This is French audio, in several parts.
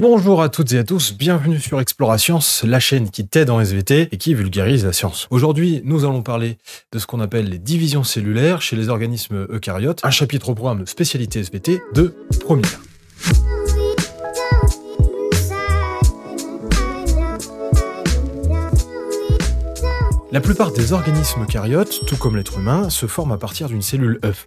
Bonjour à toutes et à tous, bienvenue sur Explorascience, la chaîne qui t'aide en SVT et qui vulgarise la science. Aujourd'hui, nous allons parler de ce qu'on appelle les divisions cellulaires chez les organismes eucaryotes, un chapitre au programme de spécialité SVT de première. La plupart des organismes eucaryotes, tout comme l'être humain, se forment à partir d'une cellule œuf.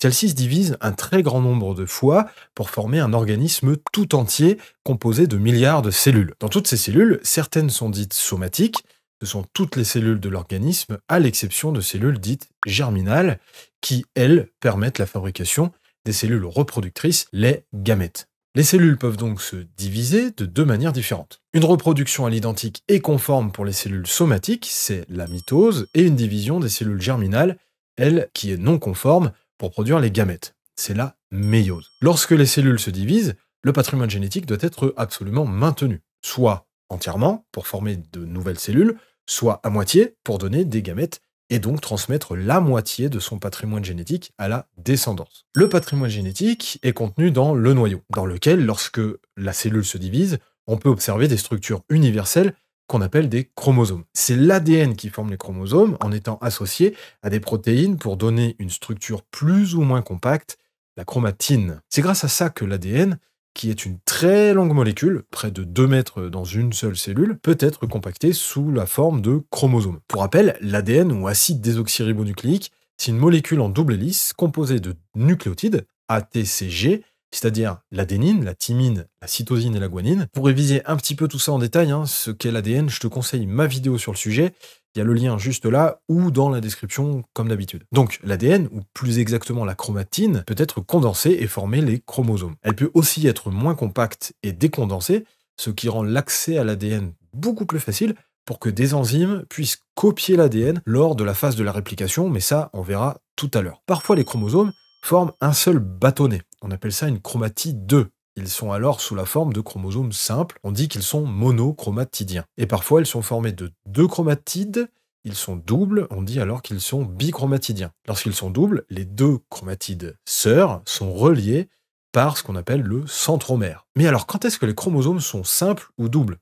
Celle-ci se divise un très grand nombre de fois pour former un organisme tout entier composé de milliards de cellules. Dans toutes ces cellules, certaines sont dites somatiques, ce sont toutes les cellules de l'organisme, à l'exception de cellules dites germinales, qui, elles, permettent la fabrication des cellules reproductrices, les gamètes. Les cellules peuvent donc se diviser de deux manières différentes. Une reproduction à l'identique et conforme pour les cellules somatiques, c'est la mitose, et une division des cellules germinales, elle, qui est non conforme, pour produire les gamètes. C'est la méiose. Lorsque les cellules se divisent, le patrimoine génétique doit être absolument maintenu, soit entièrement pour former de nouvelles cellules, soit à moitié pour donner des gamètes et donc transmettre la moitié de son patrimoine génétique à la descendance. Le patrimoine génétique est contenu dans le noyau, dans lequel, lorsque la cellule se divise, on peut observer des structures universelles qu'on appelle des chromosomes. C'est l'ADN qui forme les chromosomes en étant associé à des protéines pour donner une structure plus ou moins compacte, la chromatine. C'est grâce à ça que l'ADN, qui est une très longue molécule, près de 2 mètres dans une seule cellule, peut être compacté sous la forme de chromosomes. Pour rappel, l'ADN, ou acide désoxyribonucléique, c'est une molécule en double hélice composée de nucléotides, ATCG, c'est-à-dire l'adénine, la thymine, la cytosine et la guanine. Pour réviser un petit peu tout ça en détail, ce qu'est l'ADN, je te conseille ma vidéo sur le sujet. Il y a le lien juste là ou dans la description, comme d'habitude. Donc, l'ADN, ou plus exactement la chromatine, peut être condensée et former les chromosomes. Elle peut aussi être moins compacte et décondensée, ce qui rend l'accès à l'ADN beaucoup plus facile pour que des enzymes puissent copier l'ADN lors de la phase de la réplication, mais ça, on verra tout à l'heure. Parfois, les chromosomes forment un seul bâtonnet. On appelle ça une chromatide 2. Ils sont alors sous la forme de chromosomes simples. On dit qu'ils sont monochromatidiens. Et parfois, ils sont formés de 2 chromatides. Ils sont doubles. On dit alors qu'ils sont bichromatidiens. Lorsqu'ils sont doubles, les 2 chromatides sœurs sont reliées par ce qu'on appelle le centromère. Mais alors, quand est-ce que les chromosomes sont simples ou doubles?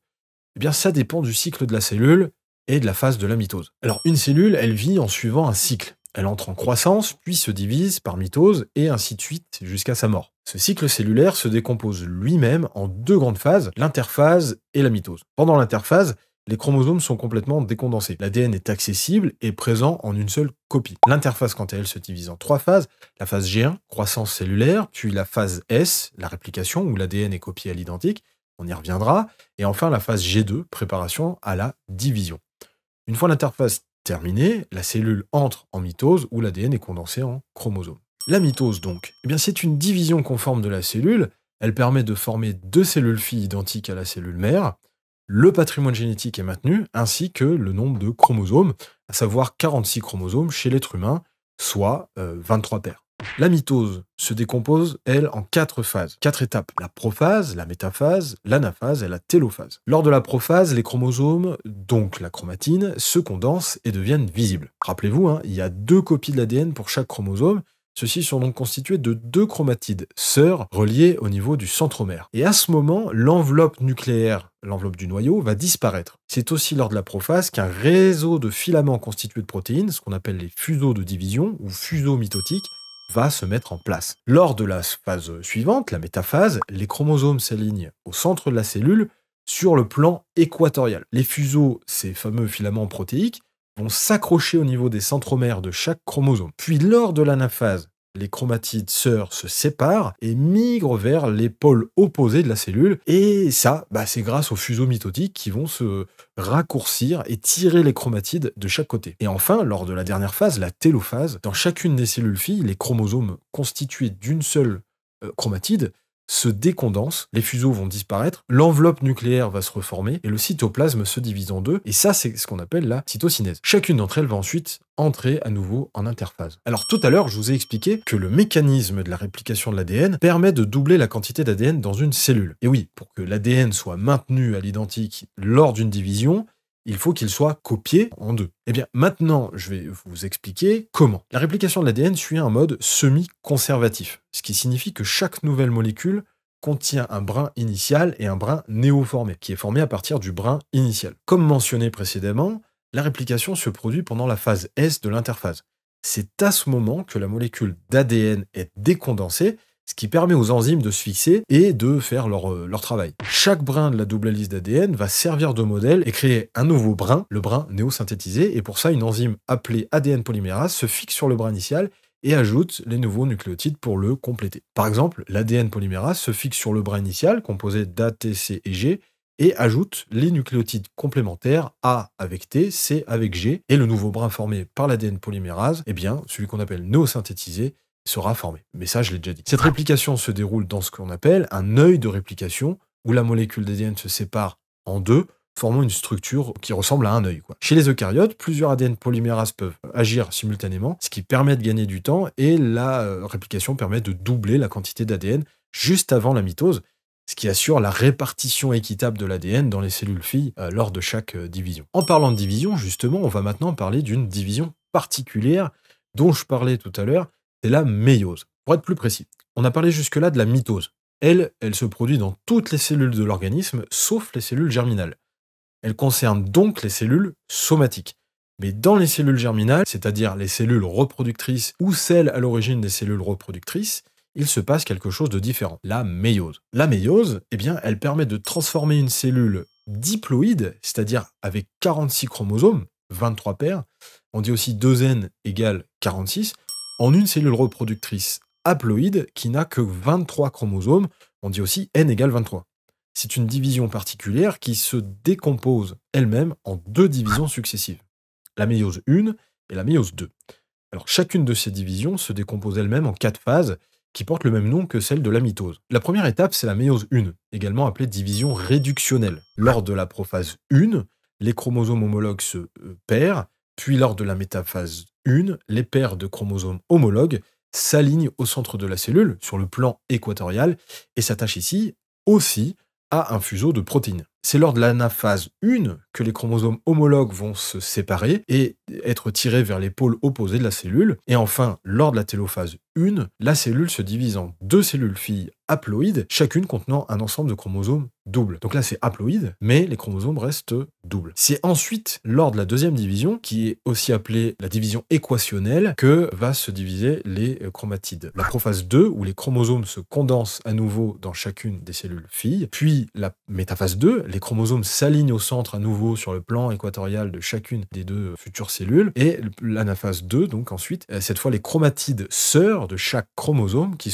Eh bien, ça dépend du cycle de la cellule et de la phase de la mitose. Alors, une cellule, elle vit en suivant un cycle. Elle entre en croissance, puis se divise par mitose, et ainsi de suite jusqu'à sa mort. Ce cycle cellulaire se décompose lui-même en 2 grandes phases, l'interphase et la mitose. Pendant l'interphase, les chromosomes sont complètement décondensés. L'ADN est accessible et présent en une seule copie. L'interphase, quant à elle, se divise en 3 phases. La phase G1, croissance cellulaire, puis la phase S, la réplication, où l'ADN est copié à l'identique, on y reviendra, et enfin la phase G2, préparation à la division. Une fois l'interphase terminée, la cellule entre en mitose où l'ADN est condensé en chromosomes. La mitose donc, eh bien c'est une division conforme de la cellule, elle permet de former 2 cellules filles identiques à la cellule mère, le patrimoine génétique est maintenu, ainsi que le nombre de chromosomes, à savoir 46 chromosomes chez l'être humain, soit 23 paires. La mitose se décompose, elle, en 4 phases, 4 étapes. La prophase, la métaphase, l'anaphase et la télophase. Lors de la prophase, les chromosomes, donc la chromatine, se condensent et deviennent visibles. Rappelez-vous, il y a 2 copies de l'ADN pour chaque chromosome. Ceux-ci sont donc constitués de 2 chromatides sœurs reliées au niveau du centromère. Et à ce moment, l'enveloppe nucléaire, l'enveloppe du noyau, va disparaître. C'est aussi lors de la prophase qu'un réseau de filaments constitués de protéines, ce qu'on appelle les fuseaux de division ou fuseaux mitotiques, va se mettre en place. Lors de la phase suivante, la métaphase, les chromosomes s'alignent au centre de la cellule sur le plan équatorial. Les fuseaux, ces fameux filaments protéiques, vont s'accrocher au niveau des centromères de chaque chromosome. Puis lors de l'anaphase, les chromatides sœurs se séparent et migrent vers les pôles opposés de la cellule. Et ça, c'est grâce aux fuseaux mitotiques qui vont se raccourcir et tirer les chromatides de chaque côté. Et enfin, lors de la dernière phase, la télophase, dans chacune des cellules filles, les chromosomes constitués d'une seule chromatide se décondensent, les fuseaux vont disparaître, l'enveloppe nucléaire va se reformer et le cytoplasme se divise en 2, et ça c'est ce qu'on appelle la cytokinèse. Chacune d'entre elles va ensuite entrer à nouveau en interphase. Alors tout à l'heure, je vous ai expliqué que le mécanisme de la réplication de l'ADN permet de doubler la quantité d'ADN dans une cellule. Et oui, pour que l'ADN soit maintenu à l'identique lors d'une division, il faut qu'il soit copié en 2. Eh bien, maintenant, je vais vous expliquer comment. La réplication de l'ADN suit un mode semi-conservatif, ce qui signifie que chaque nouvelle molécule contient un brin initial et un brin néoformé, qui est formé à partir du brin initial. Comme mentionné précédemment, la réplication se produit pendant la phase S de l'interphase. C'est à ce moment que la molécule d'ADN est décondensée, ce qui permet aux enzymes de se fixer et de faire leur travail. Chaque brin de la double hélice d'ADN va servir de modèle et créer un nouveau brin, le brin néosynthétisé, et pour ça, une enzyme appelée ADN polymérase se fixe sur le brin initial et ajoute les nouveaux nucléotides pour le compléter. Par exemple, l'ADN polymérase se fixe sur le brin initial, composé d'A, T, C et G, et ajoute les nucléotides complémentaires A avec T, C avec G, et le nouveau brin formé par l'ADN polymérase, eh bien, celui qu'on appelle néosynthétisé, sera formé. Mais ça, je l'ai déjà dit. Cette réplication se déroule dans ce qu'on appelle un œil de réplication, où la molécule d'ADN se sépare en deux, formant une structure qui ressemble à un œil, quoi. Chez les eucaryotes, plusieurs ADN polymérases peuvent agir simultanément, ce qui permet de gagner du temps, et la réplication permet de doubler la quantité d'ADN juste avant la mitose, ce qui assure la répartition équitable de l'ADN dans les cellules filles lors de chaque division. En parlant de division, justement, on va maintenant parler d'une division particulière dont je parlais tout à l'heure, c'est la méiose. Pour être plus précis, on a parlé jusque-là de la mitose. Elle se produit dans toutes les cellules de l'organisme, sauf les cellules germinales. Elle concerne donc les cellules somatiques. Mais dans les cellules germinales, c'est-à-dire les cellules reproductrices ou celles à l'origine des cellules reproductrices, il se passe quelque chose de différent, la méiose. La méiose, eh bien, elle permet de transformer une cellule diploïde, c'est-à-dire avec 46 chromosomes, 23 paires, on dit aussi 2n égale 46, en une cellule reproductrice haploïde qui n'a que 23 chromosomes, on dit aussi n égale 23. C'est une division particulière qui se décompose elle-même en deux divisions successives, la méiose 1 et la méiose 2. Alors chacune de ces divisions se décompose elle-même en 4 phases qui portent le même nom que celle de la mitose. La première étape, c'est la méiose 1, également appelée division réductionnelle. Lors de la prophase 1, les chromosomes homologues se pairent, puis lors de la métaphase 1, les paires de chromosomes homologues s'alignent au centre de la cellule, sur le plan équatorial, et s'attachent ici aussi à un fuseau de protéines. C'est lors de l'anaphase 1 que les chromosomes homologues vont se séparer et être tirés vers les pôles opposés de la cellule. Et enfin, lors de la télophase 1, la cellule se divise en deux cellules filles haploïdes, chacune contenant un ensemble de chromosomes doubles. Donc là, c'est haploïde, mais les chromosomes restent doubles. C'est ensuite, lors de la deuxième division, qui est aussi appelée la division équationnelle, que va se diviser les chromatides. La prophase 2, où les chromosomes se condensent à nouveau dans chacune des cellules filles, puis la métaphase 2, les chromosomes s'alignent au centre à nouveau sur le plan équatorial de chacune des deux futures cellules, et l'anaphase 2, donc ensuite, cette fois les chromatides sœurs de chaque chromosome qui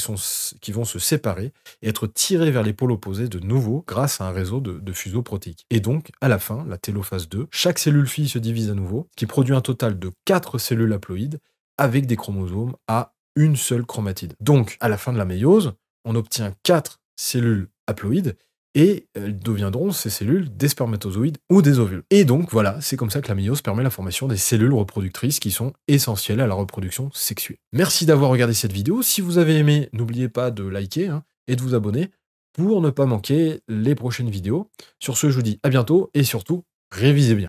vont se séparer et être tirés vers les pôles opposés de nouveau grâce à un réseau de fuseaux protéiques. Et donc, à la fin, la télophase 2, chaque cellule fille se divise à nouveau, ce qui produit un total de 4 cellules haploïdes avec des chromosomes à une seule chromatide. Donc, à la fin de la méiose, on obtient 4 cellules haploïdes et elles deviendront ces cellules des spermatozoïdes ou des ovules. Et donc voilà, c'est comme ça que la méiose permet la formation des cellules reproductrices qui sont essentielles à la reproduction sexuée. Merci d'avoir regardé cette vidéo. Si vous avez aimé, n'oubliez pas de liker et de vous abonner pour ne pas manquer les prochaines vidéos. Sur ce, je vous dis à bientôt et surtout, révisez bien.